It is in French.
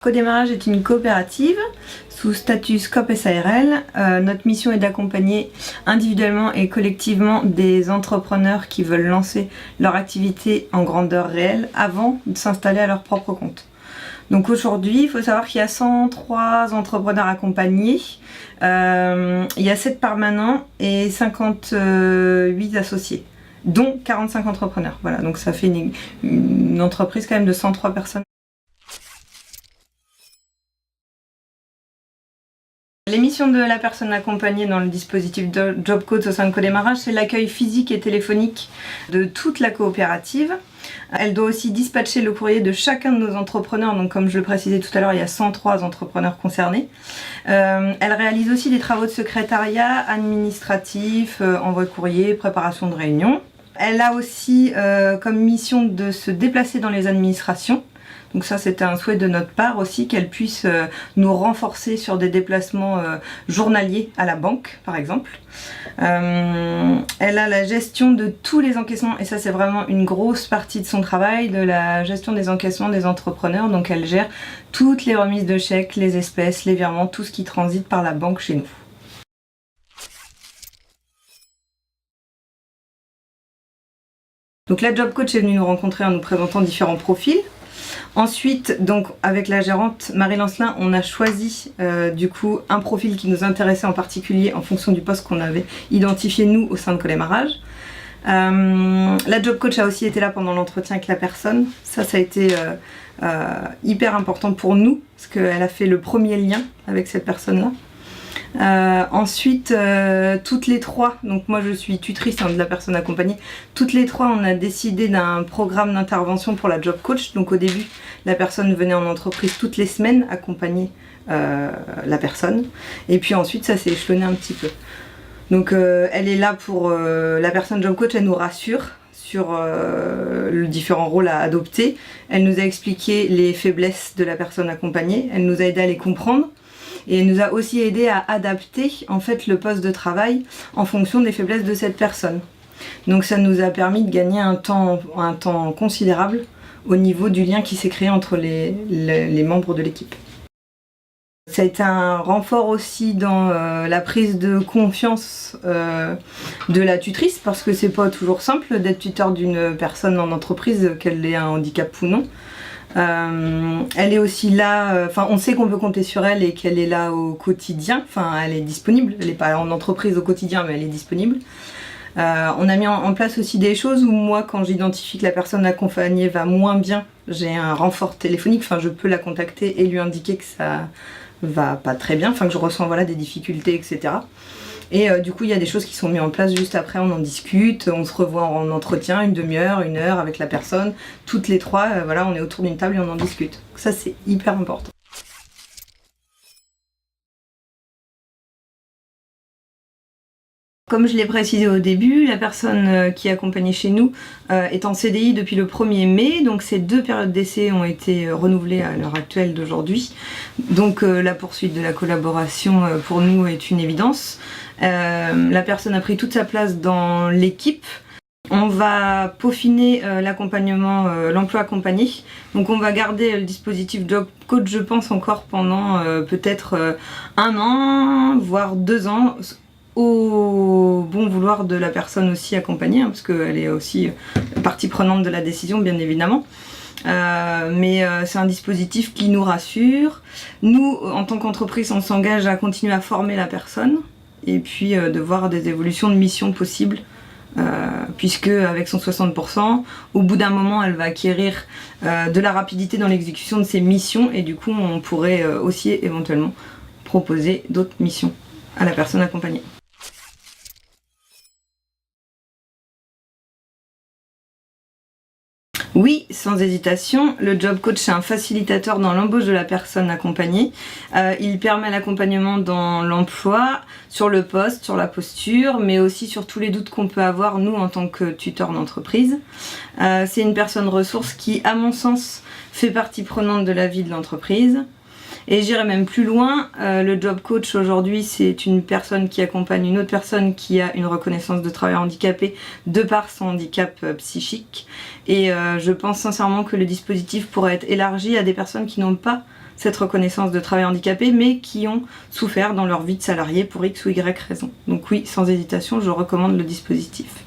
Codémarrage est une coopérative sous statut SCOP SARL. Notre mission est d'accompagner individuellement et collectivement des entrepreneurs qui veulent lancer leur activité en grandeur réelle avant de s'installer à leur propre compte. Donc aujourd'hui, il faut savoir qu'il y a 103 entrepreneurs accompagnés, il y a 7 permanents et 58 associés, dont 45 entrepreneurs. Voilà, donc ça fait une entreprise quand même de 103 personnes. Les missions de la personne accompagnée dans le dispositif Job Coach au sein de Codémarrage, c'est l'accueil physique et téléphonique de toute la coopérative. Elle doit aussi dispatcher le courrier de chacun de nos entrepreneurs, donc comme je le précisais tout à l'heure, il y a 103 entrepreneurs concernés. Elle réalise aussi des travaux de secrétariat, administratif, envoi de courrier, préparation de réunions. Elle a aussi comme mission de se déplacer dans les administrations. Donc ça, c'était un souhait de notre part aussi, qu'elle puisse nous renforcer sur des déplacements journaliers à la banque, par exemple. Elle a la gestion de tous les encaissements, et ça c'est vraiment une grosse partie de son travail, de la gestion des encaissements des entrepreneurs. Donc elle gère toutes les remises de chèques, les espèces, les virements, tout ce qui transite par la banque chez nous. Donc la Job Coach est venue nous rencontrer en nous présentant différents profils. Ensuite, donc avec la gérante Marie Lancelin, on a choisi du coup un profil qui nous intéressait en particulier en fonction du poste qu'on avait identifié nous au sein de Codémarage. La Job Coach a aussi été là pendant l'entretien avec la personne. Ça a été hyper important pour nous parce qu'elle a fait le premier lien avec cette personne-là. Ensuite, toutes les trois, donc moi je suis tutrice de la personne accompagnée, toutes les trois on a décidé d'un programme d'intervention pour la Job Coach. Donc au début, la personne venait en entreprise toutes les semaines accompagner la personne, et puis ensuite ça s'est échelonné un petit peu. Donc elle est là pour la personne Job Coach, elle nous rassure sur les différents rôles à adopter. Elle nous a expliqué les faiblesses de la personne accompagnée, elle nous a aidé à les comprendre. Et elle nous a aussi aidé à adapter en fait le poste de travail en fonction des faiblesses de cette personne. Donc ça nous a permis de gagner un temps considérable au niveau du lien qui s'est créé entre les membres de l'équipe. Ça a été un renfort aussi dans la prise de confiance de la tutrice, parce que c'est pas toujours simple d'être tuteur d'une personne en entreprise, qu'elle ait un handicap ou non. Elle est aussi là, on sait qu'on peut compter sur elle et qu'elle est là au quotidien, elle est disponible, elle n'est pas en entreprise au quotidien mais elle est disponible. On a mis en place aussi des choses où moi, quand j'identifie que la personne accompagnée va moins bien, j'ai un renfort téléphonique, je peux la contacter et lui indiquer que ça va pas très bien, que je ressens des difficultés, etc. Et du coup, il y a des choses qui sont mises en place juste après, on en discute, on se revoit en entretien, une demi-heure, une heure avec la personne, toutes les trois, on est autour d'une table et on en discute. Ça, c'est hyper important. Comme je l'ai précisé au début, la personne qui est accompagnée chez nous est en CDI depuis le 1er mai, donc ces 2 périodes d'essai ont été renouvelées à l'heure actuelle d'aujourd'hui. Donc la poursuite de la collaboration pour nous est une évidence. La personne a pris toute sa place dans l'équipe. On va peaufiner l'accompagnement, l'emploi accompagné. Donc on va garder le dispositif Job Coach, je pense, encore pendant peut-être 1 an, voire 2 ans, au bon vouloir de la personne aussi accompagnée, parce qu'elle est aussi partie prenante de la décision, bien évidemment. Mais c'est un dispositif qui nous rassure. Nous, en tant qu'entreprise, on s'engage à continuer à former la personne et puis de voir des évolutions de mission possibles, puisque avec son 60%, au bout d'un moment, elle va acquérir de la rapidité dans l'exécution de ses missions, et du coup, on pourrait aussi éventuellement proposer d'autres missions à la personne accompagnée. Oui, sans hésitation, le Job Coach c'est un facilitateur dans l'embauche de la personne accompagnée. Il permet l'accompagnement dans l'emploi, sur le poste, sur la posture, mais aussi sur tous les doutes qu'on peut avoir nous en tant que tuteur d'entreprise. C'est une personne ressource qui, à mon sens, fait partie prenante de la vie de l'entreprise. Et j'irai même plus loin, le job coach aujourd'hui c'est une personne qui accompagne une autre personne qui a une reconnaissance de travailleur handicapé de par son handicap psychique. Et je pense sincèrement que le dispositif pourrait être élargi à des personnes qui n'ont pas cette reconnaissance de travailleur handicapé mais qui ont souffert dans leur vie de salarié pour X ou Y raison. Donc oui, sans hésitation, je recommande le dispositif.